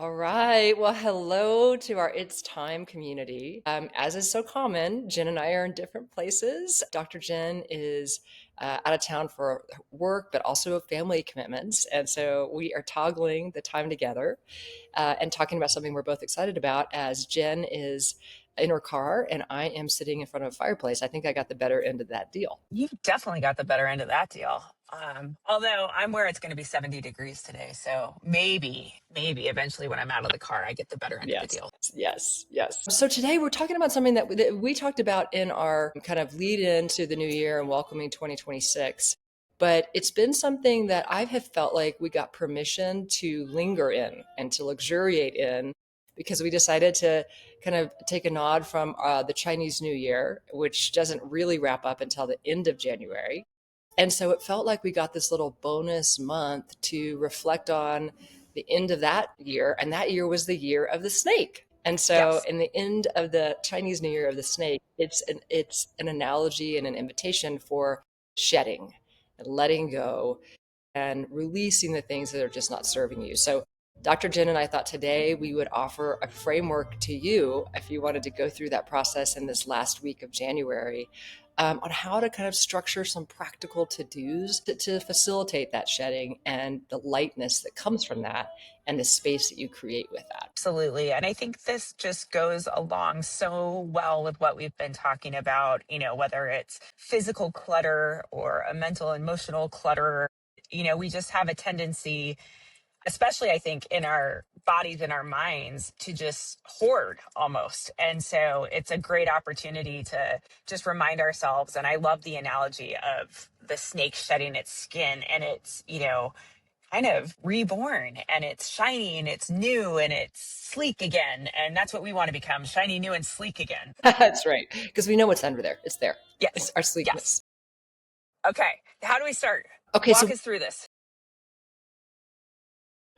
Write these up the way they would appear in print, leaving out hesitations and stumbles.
All right. Well, hello to our It's Time community. As is so common, Jen and I are in different places. Dr. Jen is out of town for work, but also family commitments. And so we are toggling the time together and talking about something we're both excited about as Jen is in her car and I am sitting in front of a fireplace. I think I got the better end of that deal. You've definitely got the better end of that deal. Although I'm where it's going to be 70 degrees today. So maybe eventually when I'm out of the car, I get the better end of the Yes, deal. yes, yes. So today we're talking about something that we talked about in our kind of lead into the new year and welcoming 2026. But it's been something that I have felt like we got permission to linger in and to luxuriate in because we decided to kind of take a nod from the Chinese New Year, which doesn't really wrap up until the end of January. And so it felt like we got this little bonus month to reflect on the end of that year. And that year was the year of the snake. And so Yes. in the end of the Chinese New Year of the snake, it's an analogy and an invitation for shedding and letting go and releasing the things that are just not serving you. So Dr. Jen and I thought today we would offer a framework to you if you wanted to go through that process in this last week of January on how to kind of structure some practical to-dos to facilitate that shedding and the lightness that comes from that and the space that you create with that. Absolutely. And I think this just goes along so well with what we've been talking about, whether it's physical clutter or a mental, emotional clutter. We just have a tendency, especially I think in our bodies and our minds, to just hoard almost. And so it's a great opportunity to just remind ourselves. And I love the analogy of the snake shedding its skin, and it's, kind of reborn, and it's shiny and it's new and it's sleek again. And that's what we want to become: shiny, new, and sleek again. That's right, because we know what's under there. It's there. It's Yes. our Yes. sleekness. Okay. How do we start? Okay, Walk so us through this.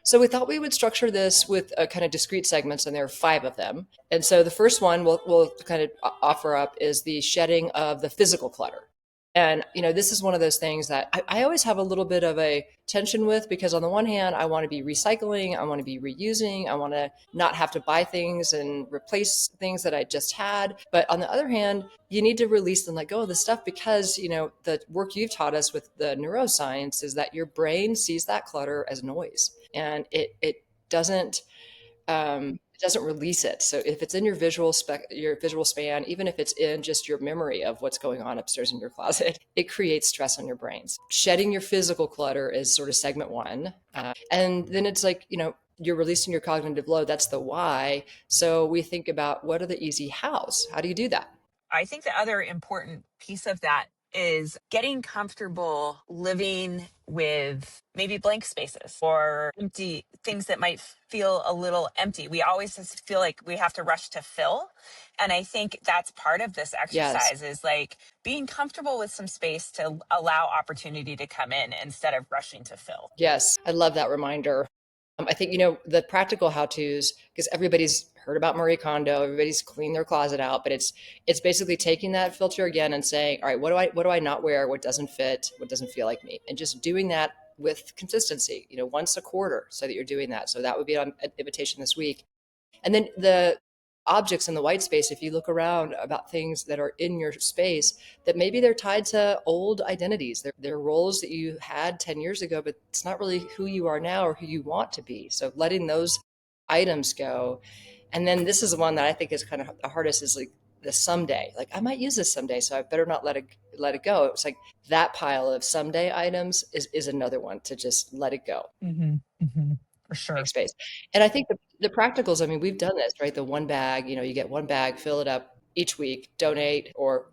So we thought we would structure this with kind of discrete segments, and there are five of them. And so the first one we'll kind of offer up is the shedding of the physical clutter. And this is one of those things that I always have a little bit of a tension with because on the one hand, I want to be recycling, I want to be reusing, I want to not have to buy things and replace things that I just had. But on the other hand, you need to release and let go of the stuff because the work you've taught us with the neuroscience is that your brain sees that clutter as noise and it doesn't it doesn't release it. So if it's in your visual span, even if it's in just your memory of what's going on upstairs in your closet, it creates stress on your brains. Shedding your physical clutter is sort of segment one, and then it's like you're releasing your cognitive load. That's the why. So we think about what are the easy hows. How do you do that? I think the other important piece of that is getting comfortable living with maybe blank spaces or empty things that might feel a little empty. We always just feel like we have to rush to fill. And I think that's part of this Yes. exercise is like being comfortable with some space to allow opportunity to come in instead of rushing to fill. Yes, I love that reminder. I think, the practical how-tos, because everybody's heard about Marie Kondo, everybody's cleaned their closet out, but it's basically taking that filter again and saying, all right, what do I not wear? What doesn't fit? What doesn't feel like me? And just doing that with consistency, once a quarter so that you're doing that. So that would be an invitation this week. And then the objects in the white space, if you look around about things that are in your space, that maybe they're tied to old identities. They're roles that you had 10 years ago, but it's not really who you are now or who you want to be. So letting those items go. And then this is the one that I think is kind of the hardest is like the someday. Like I might use this someday, so I better not let it go. It's like that pile of someday items is another one to just let it go. For Make sure. space. And I think the practicals, I mean, we've done this, right? The one bag, you get one bag, fill it up each week, donate or,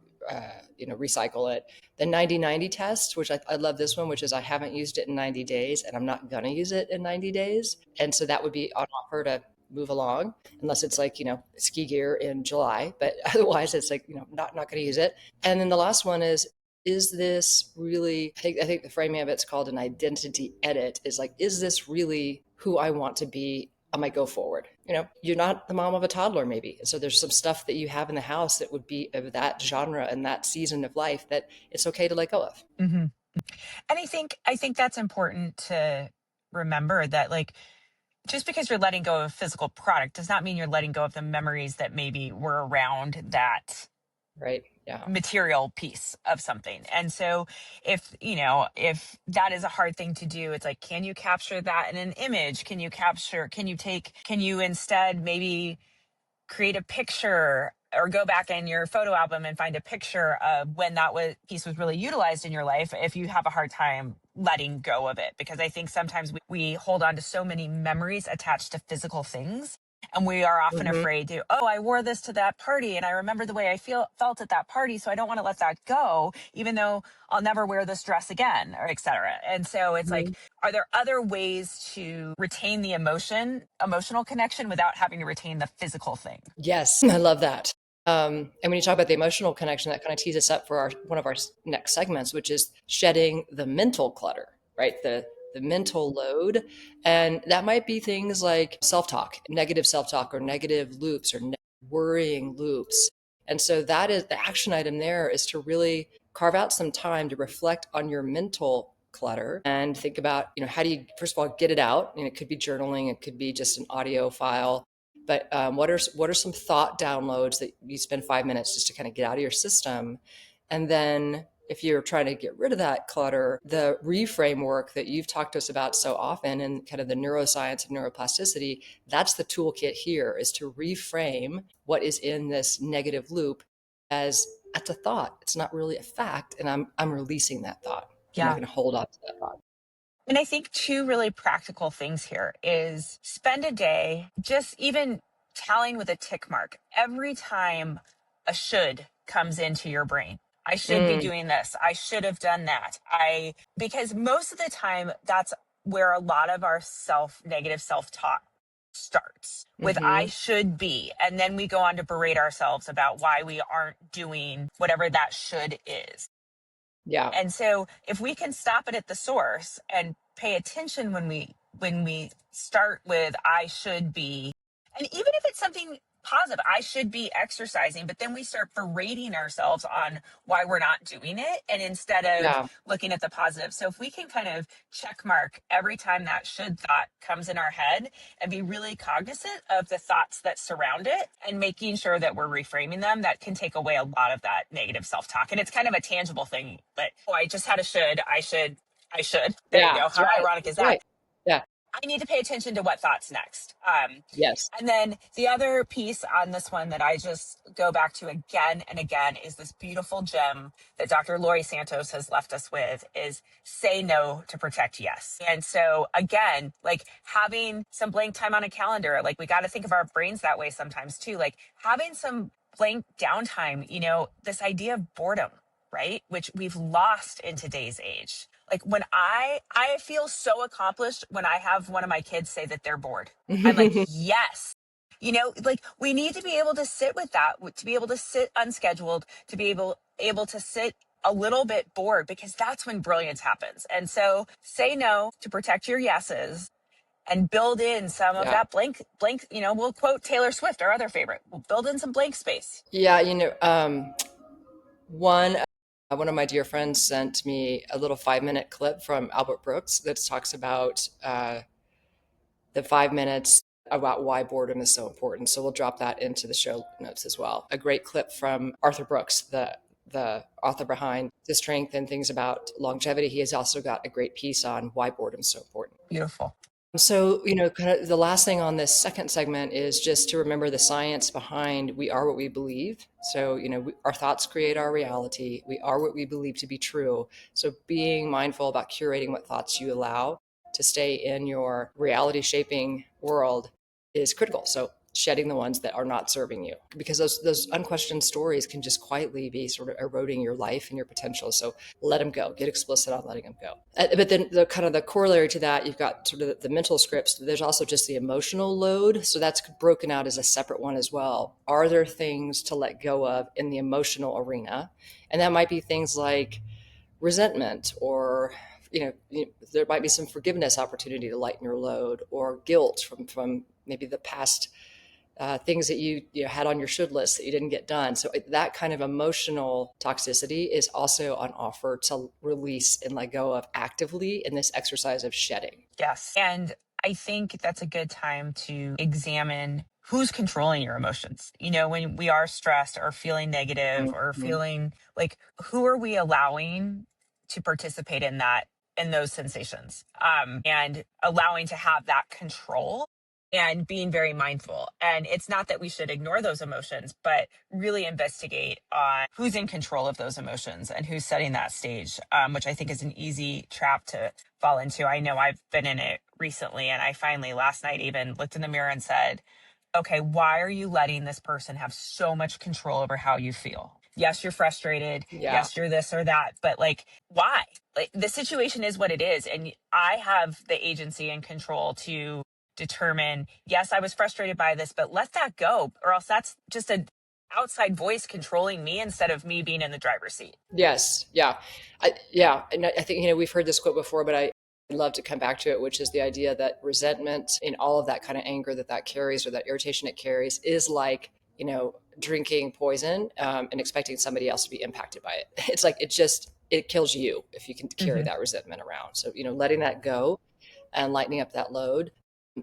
recycle it. The 90-90 test, which I love this one, which is I haven't used it in 90 days and I'm not going to use it in 90 days. And so that would be on offer to move along, unless it's like, ski gear in July, but otherwise it's like, not going to use it. And then the last one is this really, I think the framing of it's called an identity edit is like, is this really who I want to be on my go forward? You're not the mom of a toddler maybe. So there's some stuff that you have in the house that would be of that genre and that season of life that it's okay to let go of. And I think that's important to remember that, like, just because you're letting go of a physical product does not mean you're letting go of the memories that maybe were around that Right. Yeah. material piece of something. And so if that is a hard thing to do, it's like, can you capture that in an image? Can you instead maybe create a picture or go back in your photo album and find a picture of when piece was really utilized in your life, if you have a hard time letting go of it? Because I think sometimes we hold on to so many memories attached to physical things, and we are often Hmm. afraid to, oh, I wore this to that party and I remember the way I felt at that party, so I don't want to let that go, even though I'll never wear this dress again, or etc. And so it's like, are there other ways to retain the emotional connection without having to retain the physical thing? Yes, I love that. And when you talk about the emotional connection, that kind of tees us up for one of our next segments, which is shedding the mental clutter, right? The mental load, and that might be things like self talk, or negative loops, or worrying loops. And so that is the action item. There is to really carve out some time to reflect on your mental clutter and think about, how do you first of all get it out? And it could be journaling, it could be just an audio file, but what are some thought downloads that you spend 5 minutes just to kind of get out of your system? And then if you're trying to get rid of that clutter, the reframe work that you've talked to us about so often, and kind of the neuroscience of neuroplasticity, that's the toolkit here, is to reframe what is in this negative loop as that's a thought. It's not really a fact. And I'm releasing that thought. I'm not Yeah. going to hold on to that thought. And I think two really practical things here is spend a day just even tallying with a tick mark every time a should comes into your brain. I should be Mm, doing this. I should have done that. Because most of the time that's where a lot of our negative self-talk starts with I hmm. should be. And then we go on to berate ourselves about why we aren't doing whatever that should is. Yeah. And so if we can stop it at the source and pay attention when we start with I should be, and even if it's something positive, I should be exercising, but then we start berating ourselves on why we're not doing it, and instead of Yeah. looking at the positive. So if we can kind of check mark every time that should thought comes in our head and be really cognizant of the thoughts that surround it and making sure that we're reframing them, that can take away a lot of that negative self-talk. And it's kind of a tangible thing, but oh, I just had a should, I should. There you Yeah. go. That's How right. ironic is That's that? right. Yeah. I need to pay attention to what thoughts next. Yes. And then the other piece on this one that I just go back to again and again is this beautiful gem that Dr. Laurie Santos has left us with, is say no to protect yes. And so again, like having some blank time on a calendar, like we got to think of our brains that way sometimes too, like having some blank downtime, this idea of boredom, right? Which we've lost in today's age. Like when I feel so accomplished when I have one of my kids say that they're bored. I'm like, yes. Like we need to be able to sit with that, to be able to sit unscheduled, to be able to sit a little bit bored, because that's when brilliance happens. And so say no to protect your yeses and build in some of Yeah. that blank, we'll quote Taylor Swift, our other favorite. We'll build in some blank space. Yeah. One one of my dear friends sent me a little 5 minute clip from Albert Brooks that talks about the 5 minutes about why boredom is so important. So we'll drop that into the show notes as well. A great clip from Arthur Brooks, the author behind The Strength and Things About Longevity. He has also got a great piece on why boredom is so important. Beautiful. So, kind of the last thing on this second segment is just to remember the science behind we are what we believe. So, our thoughts create our reality. We are what we believe to be true. So, being mindful about curating what thoughts you allow to stay in your reality shaping world is critical. So, shedding the ones that are not serving you, because those unquestioned stories can just quietly be sort of eroding your life and your potential. So, let them go. Get explicit on letting them go. But then the kind of the corollary to that, you've got sort of the mental scripts. There's also just the emotional load. So that's broken out as a separate one as well. Are there things to let go of in the emotional arena? And that might be things like resentment, or there might be some forgiveness opportunity to lighten your load, or guilt from maybe the past things that you had on your should list that you didn't get done. So that kind of emotional toxicity is also on offer to release and let go of actively in this exercise of shedding. Yes. And I think that's a good time to examine who's controlling your emotions. You know, when we are stressed or feeling negative or Mhm. feeling like, who are we allowing to participate in that, in those sensations? And allowing to have that control and being very mindful. And it's not that we should ignore those emotions, but really investigate on who's in control of those emotions and who's setting that stage, which I think is an easy trap to fall into. I know I've been in it recently, and I finally last night even looked in the mirror and said, okay, why are you letting this person have so much control over how you feel? Yes, you're frustrated. Yeah. Yes, you're this or that, but like, why? Like, the situation is what it is. And I have the agency and control to determine, yes, I was frustrated by this, but let that go, or else that's just an outside voice controlling me instead of me being in the driver's seat. Yes. Yeah. Yeah. And I think, we've heard this quote before, but I love to come back to it, which is the idea that resentment and all of that kind of anger that carries, or that irritation it carries, is like, drinking poison, and expecting somebody else to be impacted by it. It's like, it kills you if you can carry Hmm. that resentment around. So, letting that go and lightening up that load.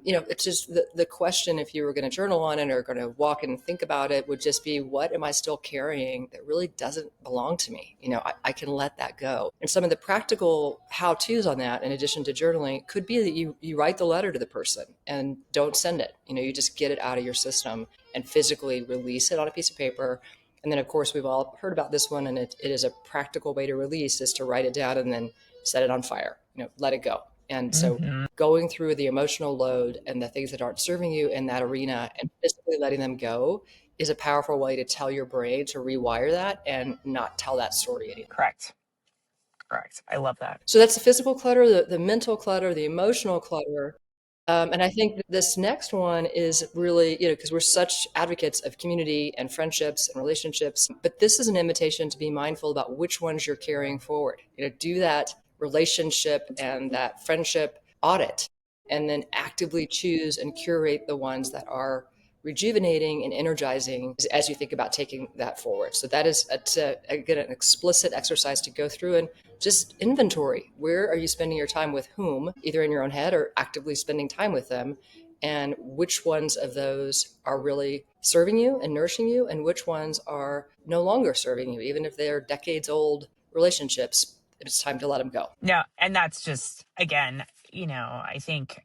It's just the question, if you were going to journal on it or going to walk and think about it, would just be, what am I still carrying that really doesn't belong to me? I can let that go. And some of the practical how to's on that, in addition to journaling, could be that you write the letter to the person and don't send it. You just get it out of your system and physically release it on a piece of paper. And then, of course, we've all heard about this one, and it is a practical way to release, is to write it down and then set it on fire, let it go. And so Hmm. going through the emotional load and the things that aren't serving you in that arena and physically letting them go is a powerful way to tell your brain to rewire that and not tell that story anymore. Correct. Correct. I love that. So that's the physical clutter, the mental clutter, the emotional clutter. And I think that this next one is really, because we're such advocates of community and friendships and relationships, but this is an invitation to be mindful about which ones you're carrying forward. Do that relationship and that friendship audit, and then actively choose and curate the ones that are rejuvenating and energizing as you think about taking that forward. So that is, again, an explicit exercise to go through and just inventory. Where are you spending your time with whom, either in your own head or actively spending time with them? And which ones of those are really serving you and nourishing you, and which ones are no longer serving you, even if they're decades old relationships? It's time to let them go. No, and that's just, again, I think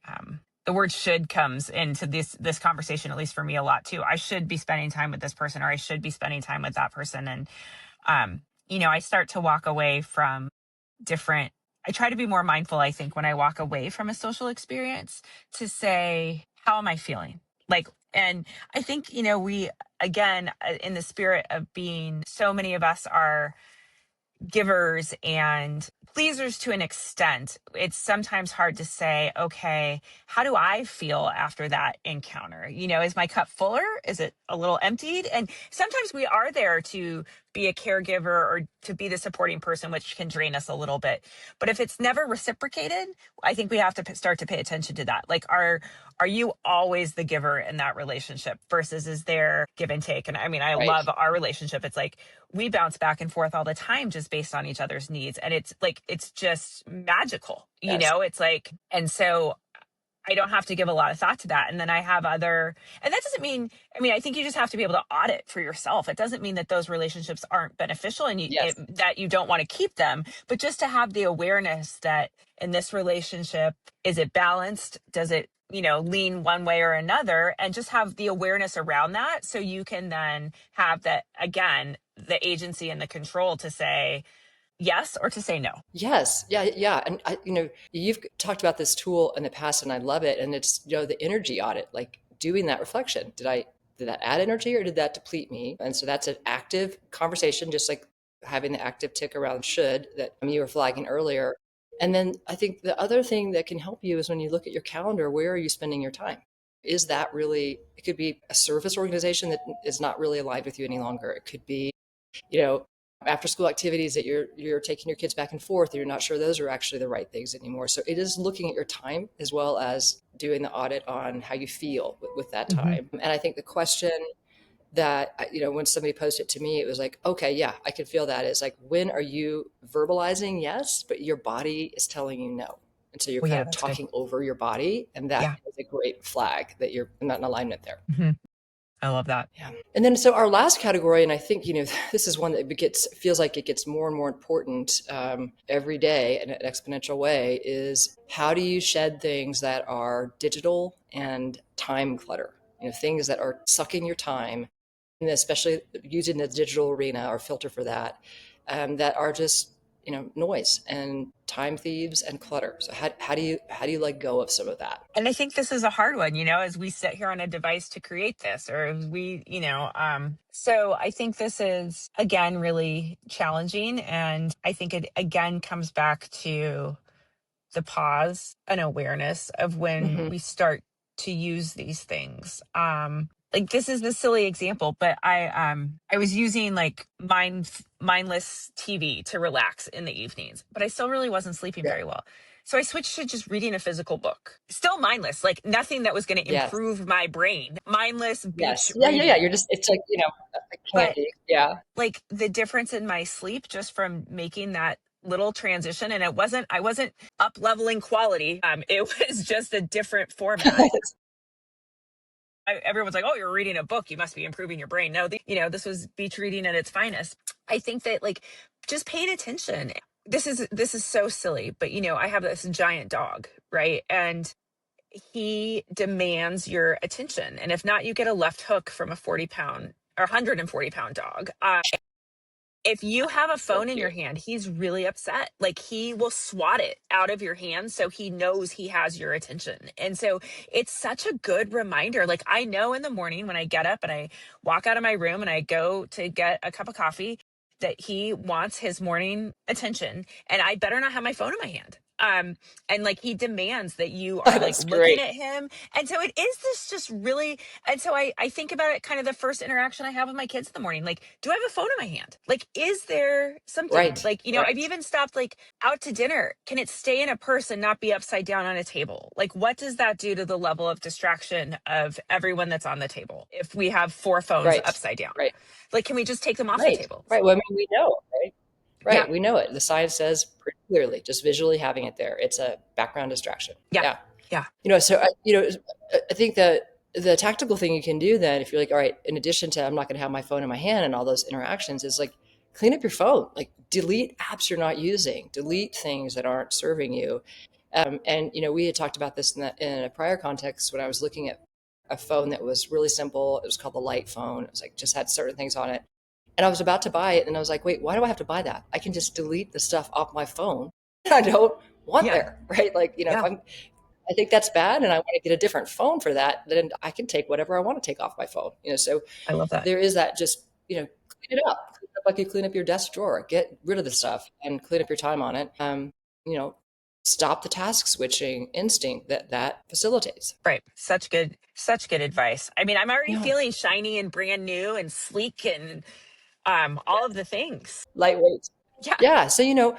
the word should comes into this conversation, at least for me, a lot too. I should be spending time with this person, or I should be spending time with that person. And I start to walk away from different I try to be more mindful, I think, when I walk away from a social experience, to say, how am I feeling? Like, and I think, we, again, in the spirit of being, so many of us are givers and pleasers to an extent, it's sometimes hard to say, okay, how do I feel after that encounter? Is my cup fuller? Is it a little emptied? And sometimes we are there to be a caregiver or to be the supporting person, which can drain us a little bit. But if it's never reciprocated, I think we have to start to pay attention to that. Like, are you always the giver in that relationship versus is there give and take? And I mean, I Right. love our relationship. It's like we bounce back and forth all the time just based on each other's needs. And it's like, it's just magical, Yes. It's like, and so I don't have to give a lot of thought to that. And then I have and that doesn't mean, I mean, I think you just have to be able to audit for yourself. It doesn't mean that those relationships aren't beneficial and Yes. that you don't want to keep them, but just to have the awareness that in this relationship, is it balanced? Does it, lean one way or another? And just have the awareness around that. So you can then have that, again, the agency and the control to say yes or to say no. Yes. Yeah. Yeah. And you've talked about this tool in the past, and I love it. And it's, the energy audit, like doing that reflection. Did that add energy or did that deplete me? And so that's an active conversation, just like having the active tick around should that you were flagging earlier. And then I think the other thing that can help you is when you look at your calendar, where are you spending your time? Is that really, it could be a service organization that is not really aligned with you any longer. It could be, you know, after school activities that you're taking your kids back and forth, and you're not sure those are actually the right things anymore. So it is looking at your time as well as doing the audit on how you feel with that Hmm. time. And I think the question that, when somebody posted it to me, it was like, okay, yeah, I can feel that. It's like, when are you verbalizing yes, but your body is telling you no? And so you're Well, kind yeah, of that's good. talking over your body. And that Yeah. is a great flag that you're not in alignment there. Hmm. I love that. Yeah. And then, so our last category, and I think, this is one that feels like it gets more and more important every day in an exponential way, is how do you shed things that are digital and time clutter? Things that are sucking your time, and especially using the digital arena or filter for that, that are just, noise and time thieves and clutter. So how do you let go of some of that? And I think this is a hard one, as we sit here on a device to create this, or as we, so I think this is, again, really challenging. And I think it, again, comes back to the pause and awareness of when Hmm. we start to use these things. Like, this is the silly example, but I was using like mindless TV to relax in the evenings, but I still really wasn't sleeping Yeah. very well. So I switched to just reading a physical book. Still mindless, like nothing that was going to Yes. improve my brain. Mindless beach Yes. Yeah, yeah, yeah. reading. It's like, a But candy. Yeah. like the difference in my sleep just from making that little transition, and I wasn't up leveling quality, it was just a different format. Everyone's like, oh, you're reading a book, you must be improving your brain. No, this was beach reading at its finest. I think that, like, just paying attention. This is so silly, but I have this giant dog, right? And he demands your attention, and if not, you get a left hook from a 40-pound or 140-pound dog. If you have a So phone in your cute. hand, he's really upset. Like, he will swat it out of your hand so he knows he has your attention. And so it's such a good reminder. Like, I know in the morning when I get up and I walk out of my room and I go to get a cup of coffee that he wants his morning attention, and I better not have my phone in my hand. And like, he demands that you are like That's looking great. at him. And so it is this just really, and so I think about it kind of the first interaction I have with my kids in the morning. Like, do I have a phone in my hand? Like, is there something Right. like, I've Right. even stopped, like, out to dinner. Can it stay in a purse and not be upside down on a table? Like, what does that do to the level of distraction of everyone that's on the table if we have four phones Right. upside down? Right. Like, can we just take them off the Right. table? Right. Well, I mean, we know, right? Yeah. Right. We know it. The science says pretty clearly, just visually having it there, it's a background distraction. Yeah. Yeah. Yeah. So I think that the tactical thing you can do then, if you're like, all right, in addition to I'm not going to have my phone in my hand and all those interactions, is like clean up your phone, like delete apps you're not using, delete things that aren't serving you. And we had talked about this in a prior context when I was looking at a phone that was really simple. It was called the Light phone. It was like just had certain things on it, and I was about to buy it, and I was like, wait, why do I have to buy that? I can just delete the stuff off my phone I don't want Yeah. there, right? Like, if Yeah. I think that's bad and I want to get a different phone for that, then I can take whatever I want to take off my phone. So I love that. there is that, just, clean it up. Clean it up like you clean up your desk drawer. Get rid of the stuff and clean up your time on it. You know, stop the task switching instinct that facilitates. Right. Such good advice. I mean, I'm already Yeah. feeling shiny and brand new and sleek and all of the things. Lightweight. Yeah. Yeah. So,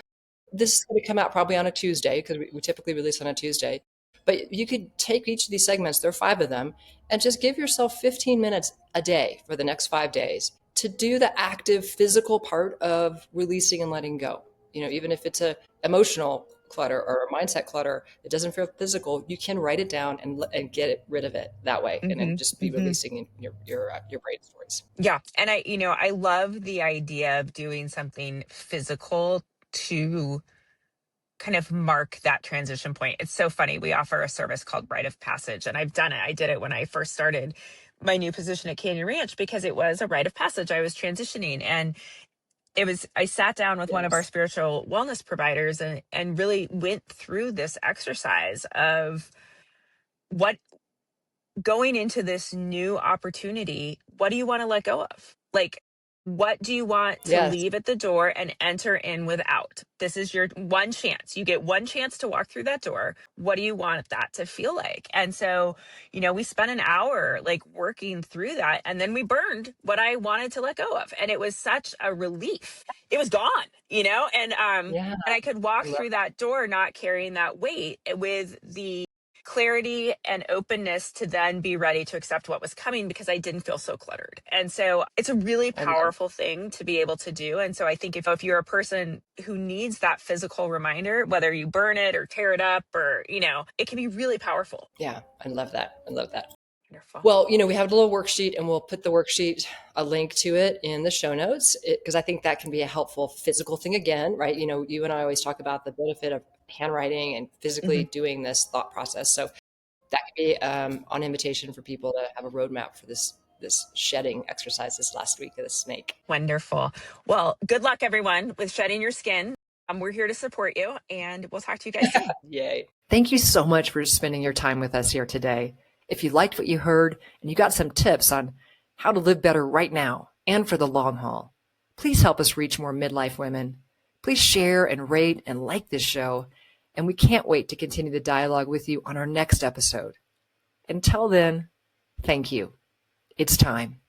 this is going to come out probably on a Tuesday because we typically release on a Tuesday. But you could take each of these segments, there are five of them, and just give yourself 15 minutes a day for the next 5 days to do the active physical part of releasing and letting go. Even if it's a emotional clutter or a mindset clutter, it doesn't feel physical. You can write it down and get rid of it that way, and then Hmm. just be Hmm. releasing in your brain stories. Yeah. And I love the idea of doing something physical to kind of mark that transition point. It's so funny. We offer a service called Rite of Passage, and I've done it. I did it when I first started my new position at Canyon Ranch because it was a rite of passage. I was transitioning, and I sat down with one of our Yes. spiritual wellness providers and really went through this exercise of what, going into this new opportunity, what do you want to let go of? Like, what do you want to Yes. leave at the door and enter in without? This is your one chance. You get one chance to walk through that door. What do you want that to feel like? And so, we spent an hour like working through that, and then we burned what I wanted to let go of. And it was such a relief. It was gone, and Yeah. I could I walk love through that door not carrying that weight with the clarity and openness to then be ready to accept what was coming because I didn't feel so cluttered. And so it's a really I love. powerful thing to be able to do. And so I think if you're a person who needs that physical reminder, whether you burn it or tear it up or, it can be really powerful. Yeah, I love that. I love that. Wonderful. Well, we have a little worksheet, and we'll put the worksheet, a link to it in the show notes, because I think that can be a helpful physical thing again, right? You and I always talk about the benefit of handwriting and physically Mhm. doing this thought process. So that could be on invitation for people to have a roadmap for this shedding exercise this last week of the snake. Wonderful. Well, good luck, everyone, with shedding your skin. We're here to support you, and we'll talk to you guys soon. Yay. Thank you so much for spending your time with us here today. If you liked what you heard and you got some tips on how to live better right now and for the long haul, please help us reach more midlife women. Please share and rate and like this show. And we can't wait to continue the dialogue with you on our next episode. Until then, thank you. It's time.